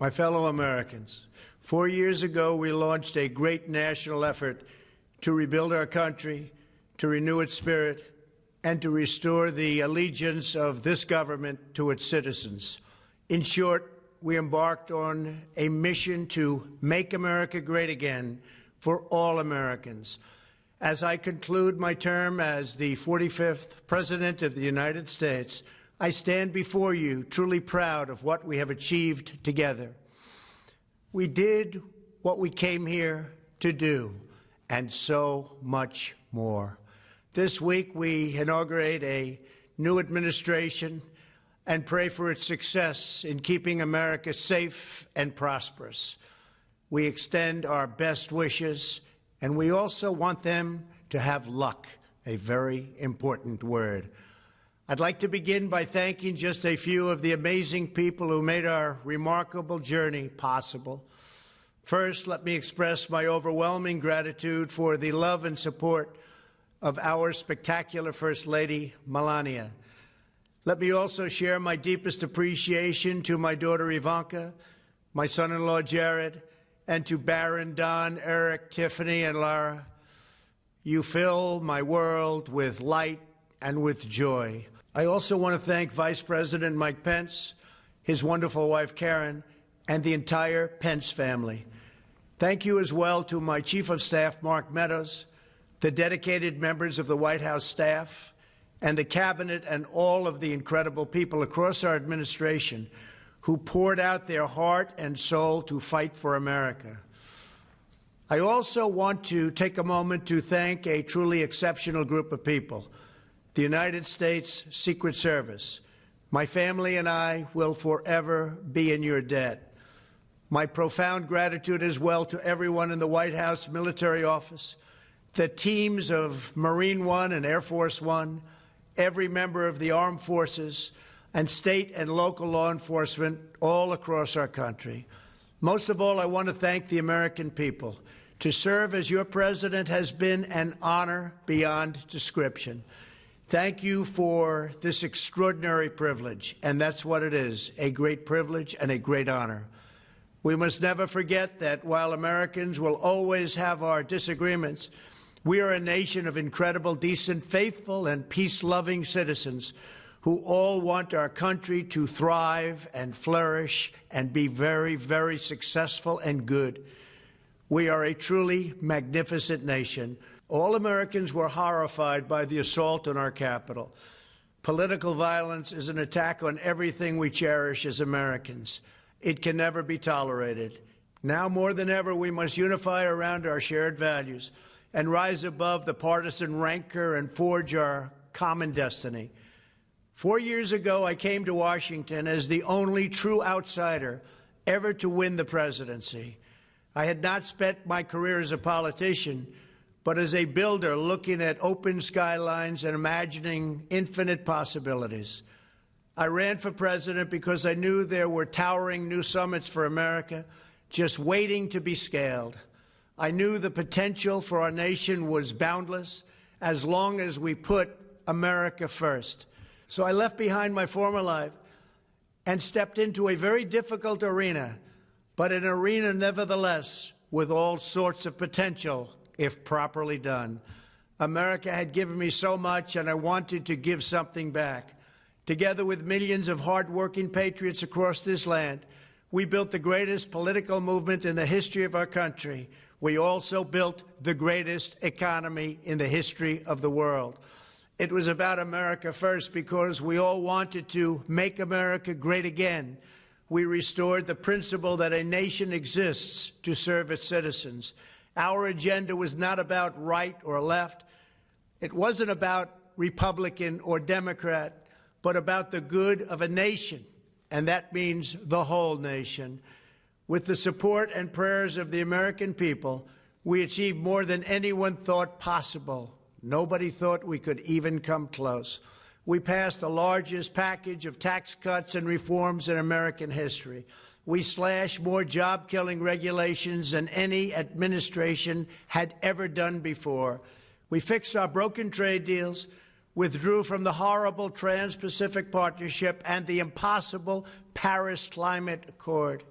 My fellow Americans, 4 years ago, we launched a great national effort to rebuild our country, to renew its spirit, and to restore the allegiance of this government to its citizens. In short, we embarked on a mission to make America great again for all Americans. As I conclude my term as the 45th President of the United States, I stand before you truly proud of what we have achieved together. We did what we came here to do, and so much more. This week, we inaugurate a new administration and pray for its success in keeping America safe and prosperous. We extend our best wishes, and we also want them to have luck, a very important word. I'd like to begin by thanking just a few of the amazing people who made our remarkable journey possible. First, let me express my overwhelming gratitude for the love and support of our spectacular First Lady, Melania. Let me also share my deepest appreciation to my daughter Ivanka, my son-in-law Jared, and to Barron, Don, Eric, Tiffany, and Lara. You fill my world with light and with joy. I also want to thank Vice President Mike Pence, his wonderful wife Karen, and the entire Pence family. Thank you as well to my Chief of Staff, Mark Meadows, the dedicated members of the White House staff, and the Cabinet, and all of the incredible people across our administration who poured out their heart and soul to fight for America. I also want to take a moment to thank a truly exceptional group of people, the United States Secret Service. My family and I will forever be in your debt. My profound gratitude as well to everyone in the White House Military Office, the teams of Marine One and Air Force One, every member of the armed forces, and state and local law enforcement all across our country. Most of all, I want to thank the American people. To serve as your president has been an honor beyond description. Thank you for this extraordinary privilege, and that's what it is, a great privilege and a great honor. We must never forget that while Americans will always have our disagreements, we are a nation of incredible, decent, faithful, and peace-loving citizens who all want our country to thrive and flourish and be very, very successful and good. We are a truly magnificent nation. All Americans were horrified by the assault on our Capitol. Political violence is an attack on everything we cherish as Americans. It can never be tolerated. Now more than ever, we must unify around our shared values and rise above the partisan rancor and forge our common destiny. 4 years ago, I came to Washington as the only true outsider ever to win the presidency. I had not spent my career as a politician, but as a builder looking at open skylines and imagining infinite possibilities. I ran for president because I knew there were towering new summits for America just waiting to be scaled. I knew the potential for our nation was boundless as long as we put America first. So I left behind my former life and stepped into a very difficult arena, but an arena nevertheless with all sorts of potential if properly done. America had given me so much, and I wanted to give something back. Together with millions of hard-working patriots across this land, we built the greatest political movement in the history of our country. We also built the greatest economy in the history of the world. It was about America first because we all wanted to make America great again. We restored the principle that a nation exists to serve its citizens. Our agenda was not about right or left. It wasn't about Republican or Democrat, but about the good of a nation, and that means the whole nation. With the support and prayers of the American people, we achieved more than anyone thought possible. Nobody thought we could even come close. We passed the largest package of tax cuts and reforms in American history. We slashed more job-killing regulations than any administration had ever done before. We fixed our broken trade deals, withdrew from the horrible Trans-Pacific Partnership and the impossible Paris Climate Accord,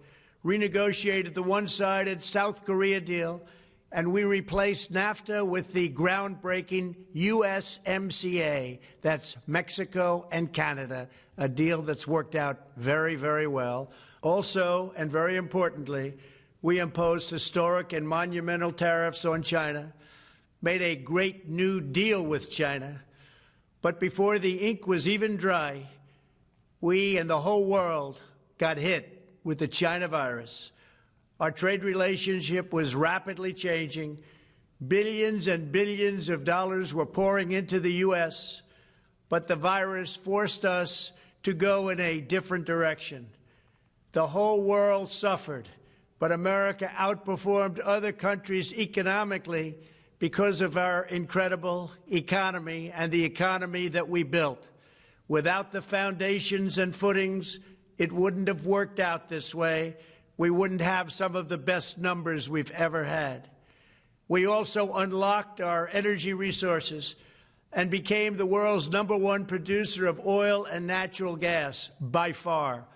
renegotiated the one-sided South Korea deal, and we replaced NAFTA with the groundbreaking USMCA. That's Mexico and Canada, a deal that's worked out very, very well. Also, and very importantly, we imposed historic and monumental tariffs on China, made a great new deal with China. But before the ink was even dry, we and the whole world got hit with the China virus. Our trade relationship was rapidly changing. Billions and billions of dollars were pouring into the U.S., but the virus forced us to go in a different direction. The whole world suffered, but America outperformed other countries economically because of our incredible economy and the economy that we built. Without the foundations and footings, it wouldn't have worked out this way. We wouldn't have some of the best numbers we've ever had. We also unlocked our energy resources and became the world's #1 producer of oil and natural gas, by far.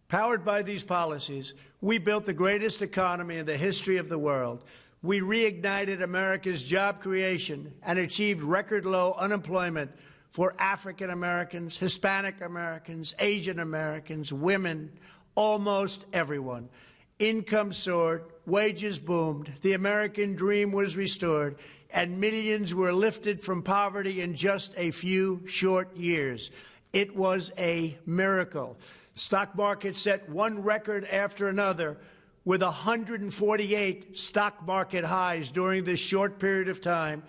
Powered by these policies, we built the greatest economy in the history of the world. We reignited America's job creation and achieved record-low unemployment for African Americans, Hispanic Americans, Asian Americans, women, almost everyone. Income soared, wages boomed, the American dream was restored, and millions were lifted from poverty in just a few short years. It was a miracle. The stock market set one record after another, with 148 stock market highs during this short period of time,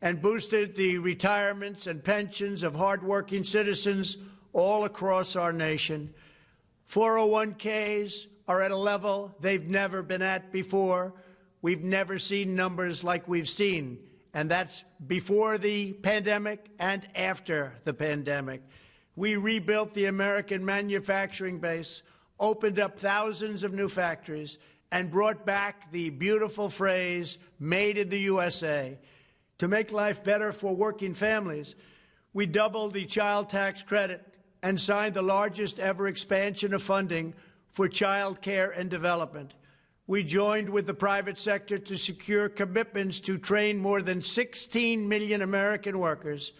and boosted the retirements and pensions of hardworking citizens all across our nation. 401ks are at a level they've never been at before. We've never seen numbers like we've seen, and that's before the pandemic and after the pandemic. We rebuilt the American manufacturing base, opened up thousands of new factories, and brought back the beautiful phrase, "Made in the USA." To make life better for working families, we doubled the child tax credit and signed the largest ever expansion of funding for child care and development. We joined with the private sector to secure commitments to train more than 16 million American workers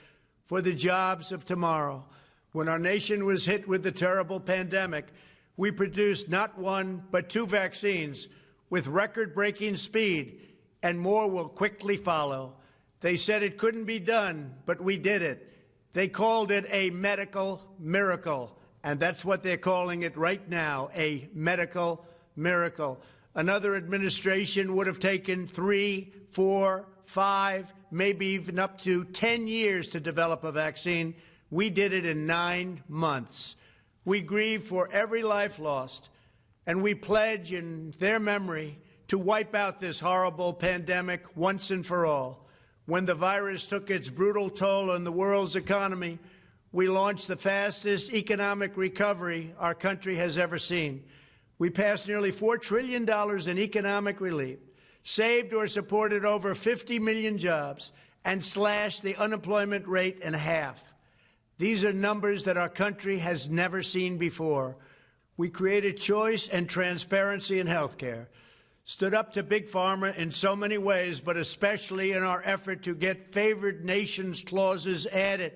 for the jobs of tomorrow. When our nation was hit with the terrible pandemic, we produced not one, but 2 vaccines with record-breaking speed, and more will quickly follow. They said it couldn't be done, but we did it. They called it a medical miracle, and that's what they're calling it right now, a medical miracle. Another administration would have taken 3, 4, 5, maybe even up to 10 years to develop a vaccine. We did it in 9 months. We grieve for every life lost, and we pledge in their memory to wipe out this horrible pandemic once and for all. When the virus took its brutal toll on the world's economy, we launched the fastest economic recovery our country has ever seen. We passed nearly $4 trillion in economic relief, saved or supported over 50 million jobs, and slashed the unemployment rate in half. These are numbers that our country has never seen before. We created choice and transparency in health care, stood up to Big Pharma in so many ways, but especially in our effort to get favored nations clauses added